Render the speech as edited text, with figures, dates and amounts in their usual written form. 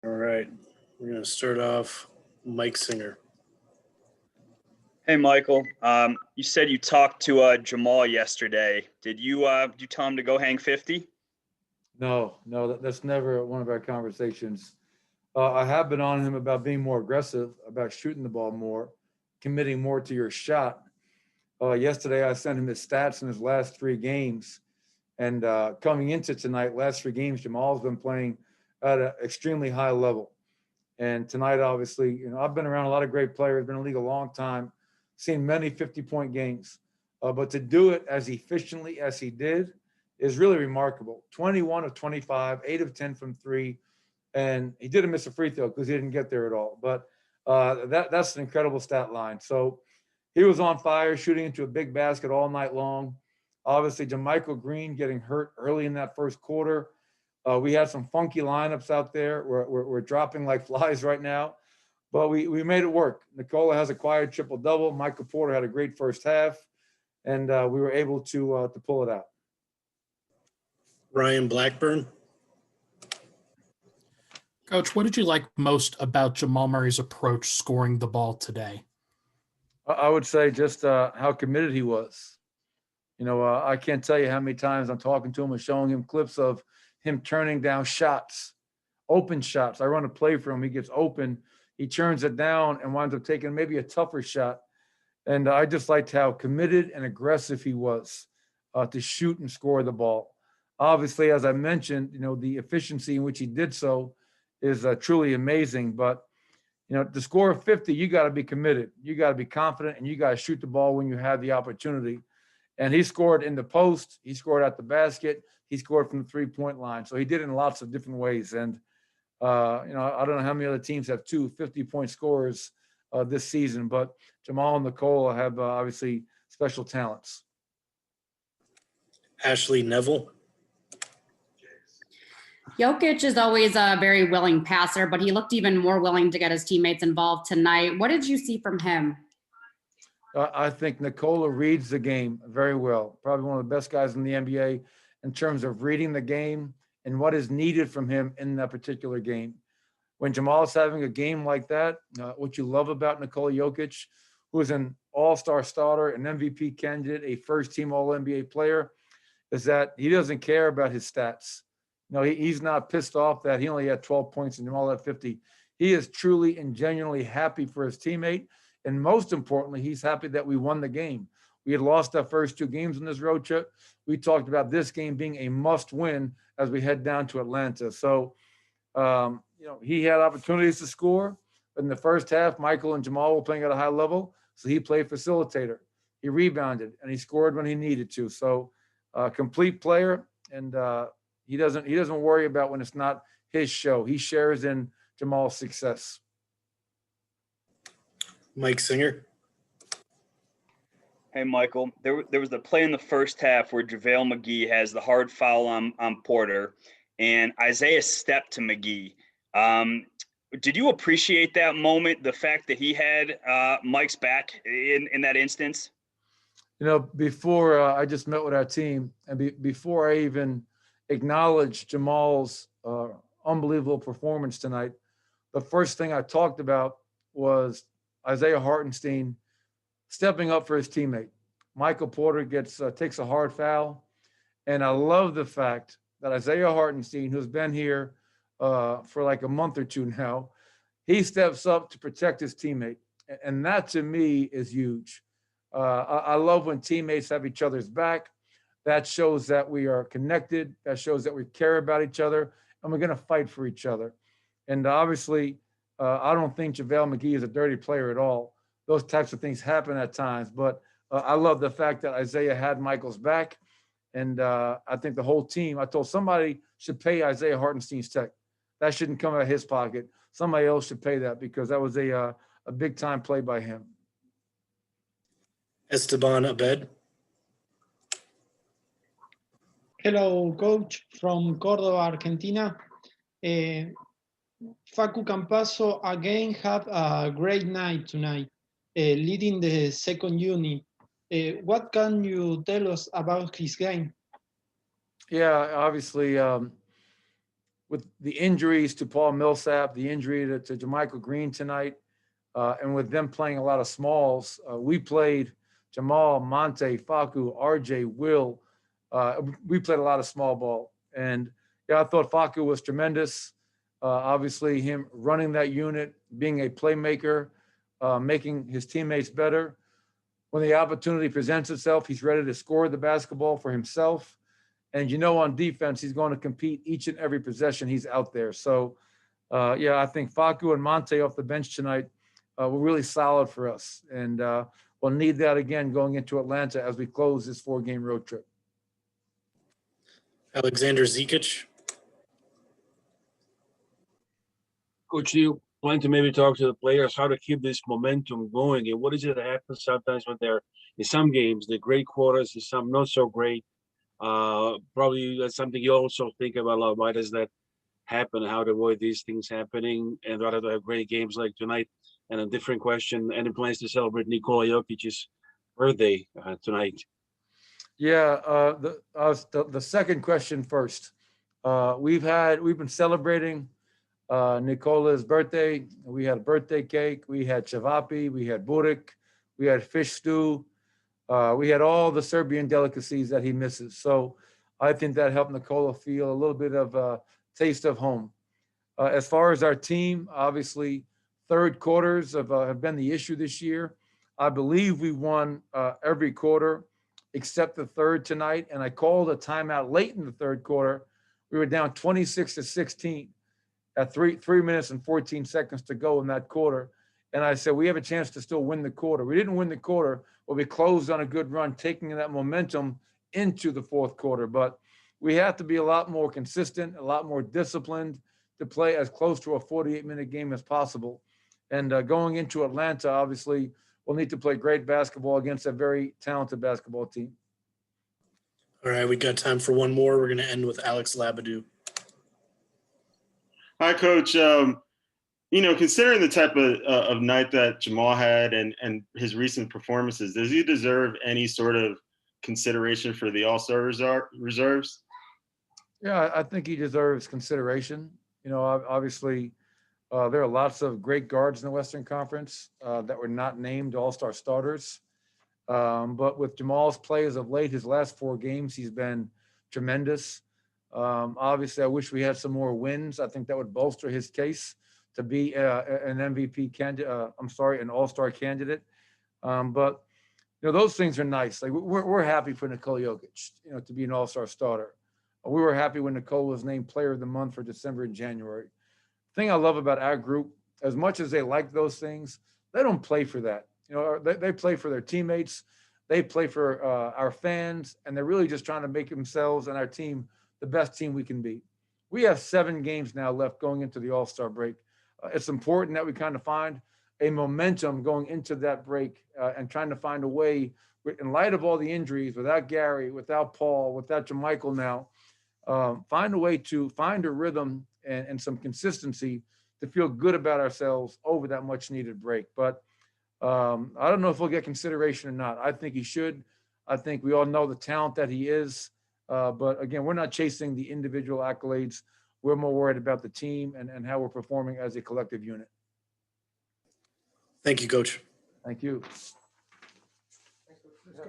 All right. We're going to start off Mike Singer. Hey, Michael. You said you talked to Jamal yesterday. Did you tell him to go hang 50? No, that's never one of our conversations. I have been on him about being more aggressive, about shooting the ball more, committing more to your shot. Yesterday, I sent him his stats in his last 3 games. And coming into tonight, last 3 games, Jamal's been playing at an extremely high level. And tonight, obviously, I've been around a lot of great players, been in the league a long time, seen many 50-point games. But to do it as efficiently as he did is really remarkable. 21 of 25, 8 of 10 from 3. And he didn't miss a free throw because he didn't get there at all. But that's an incredible stat line. So he was on fire, shooting into a big basket all night long. Obviously, JaMychal Green getting hurt early in that first quarter. We had some funky lineups out there. We're dropping like flies right now, but we made it work. Nikola has acquired triple-double. Michael Porter had a great first half, and we were able to pull it out. Ryan Blackburn. Coach, what did you like most about Jamal Murray's approach scoring the ball today? I would say just how committed he was. I can't tell you how many times I'm talking to him and showing him clips of him turning down shots, open shots. I run a play for him. He gets open. He turns it down and winds up taking maybe a tougher shot. And I just liked how committed and aggressive he was to shoot and score the ball. Obviously, as I mentioned, the efficiency in which he did so is truly amazing. But, to score 50, you got to be committed. You got to be confident, and you got to shoot the ball when you have the opportunity. And he scored in the post. He scored at the basket. He scored from the three-point line. So he did it in lots of different ways. And, I don't know how many other teams have 2 50-point scorers this season, but Jamal and Nikola have obviously special talents. Ashley Neville. Jokic is always a very willing passer, but he looked even more willing to get his teammates involved tonight. What did you see from him? I think Nikola reads the game very well. Probably one of the best guys in the NBA in terms of reading the game and what is needed from him in that particular game. When Jamal's having a game like that, what you love about Nikola Jokic, who is an all-star starter, an MVP candidate, a first-team All-NBA player, is that he doesn't care about his stats. He's not pissed off that he only had 12 points and Jamal had 50. He is truly and genuinely happy for his teammate. And most importantly, he's happy that we won the game. We had lost our first 2 games on this road trip. We talked about this game being a must-win as we head down to Atlanta. So, he had opportunities to score. But in the first half, Michael and Jamal were playing at a high level, so he played facilitator. He rebounded, and he scored when he needed to. So, complete player, and he doesn't worry about when it's not his show. He shares in Jamal's success. Mike Singer. Hey, Michael. There was the play in the first half where JaVale McGee has the hard foul on Porter, and Isaiah stepped to McGee. Did you appreciate that moment, the fact that he had Mike's back in that instance? Before I just met with our team, and before I even acknowledged Jamal's unbelievable performance tonight, the first thing I talked about was Isaiah Hartenstein stepping up for his teammate. Michael Porter takes a hard foul, and I love the fact that Isaiah Hartenstein, who's been here for like a month or 2 now, he steps up to protect his teammate, and that to me is huge. I love when teammates have each other's back. That shows that we are connected. That shows that we care about each other, and we're going to fight for each other. And obviously, I don't think JaVale McGee is a dirty player at all. Those types of things happen at times, but I love the fact that Isaiah had Michael's back, and I think the whole team, I told somebody should pay Isaiah Hartenstein's check. That shouldn't come out of his pocket. Somebody else should pay that because that was a big-time play by him. Esteban Abed. Hello, coach from Córdoba, Argentina. Facu Campaso again had a great night tonight, leading the second unit. What can you tell us about his game? Yeah, obviously, with the injuries to Paul Millsap, the injury to JaMychal Green tonight, and with them playing a lot of smalls, we played Jamal, Monte, Facu, RJ, Will. We played a lot of small ball. And yeah, I thought Facu was tremendous. Obviously, him running that unit, being a playmaker, making his teammates better. When the opportunity presents itself, he's ready to score the basketball for himself. And on defense, he's going to compete each and every possession he's out there. So, I think Facu and Monte off the bench tonight were really solid for us. And we'll need that again going into Atlanta as we close this 4-game road trip. Alexander Zikic. Coach, you plan to maybe talk to the players how to keep this momentum going? And what is it that happens sometimes when they're in some games, the great quarters, and some not so great? Probably that's something you also think about a lot. Why does that happen? How to avoid these things happening? And rather to have great games like tonight. And a different question, any plans to celebrate Nikola Jokic's birthday tonight? Yeah, the second question first. We've been celebrating Nikola's birthday. We had a birthday cake. We had cevapi. We had burek. We had fish stew. We had all the Serbian delicacies that he misses. So I think that helped Nikola feel a little bit of a taste of home. As far as our team, obviously, third quarters have been the issue this year. I believe we won every quarter except the third tonight. And I called a timeout late in the third quarter. We were down 26-16 at 3 minutes and 14 seconds to go in that quarter. And I said, we have a chance to still win the quarter. We didn't win the quarter, but we closed on a good run, taking that momentum into the fourth quarter. But we have to be a lot more consistent, a lot more disciplined to play as close to a 48-minute game as possible. And going into Atlanta, obviously, we'll need to play great basketball against a very talented basketball team. All right, we got time for one more. We're going to end with Alex Labadou. Hi, Coach. Considering the type of night that Jamal had and his recent performances, does he deserve any sort of consideration for the All-Star reserves? Yeah, I think he deserves consideration. Obviously, there are lots of great guards in the Western Conference that were not named All-Star starters. But with Jamal's play as of late, his last 4 games, he's been tremendous. Obviously, I wish we had some more wins. I think that would bolster his case to be an MVP candidate. An All-Star candidate. But those things are nice. Like we're happy for Nikola Jokic, to be an All-Star starter. We were happy when Nikola was named Player of the Month for December and January. The thing I love about our group, as much as they like those things, they don't play for that. They play for their teammates. They play for our fans, and they're really just trying to make themselves and our team the best team we can be. We have 7 games now left going into the All-Star break. It's important that we kind of find a momentum going into that break and trying to find a way, in light of all the injuries, without Gary, without Paul, without JaMychal now, find a way to find a rhythm and some consistency to feel good about ourselves over that much needed break. But I don't know if he'll get consideration or not. I think he should. I think we all know the talent that he is. But again, we're not chasing the individual accolades. We're more worried about the team and how we're performing as a collective unit. Thank you, Coach. Thank you.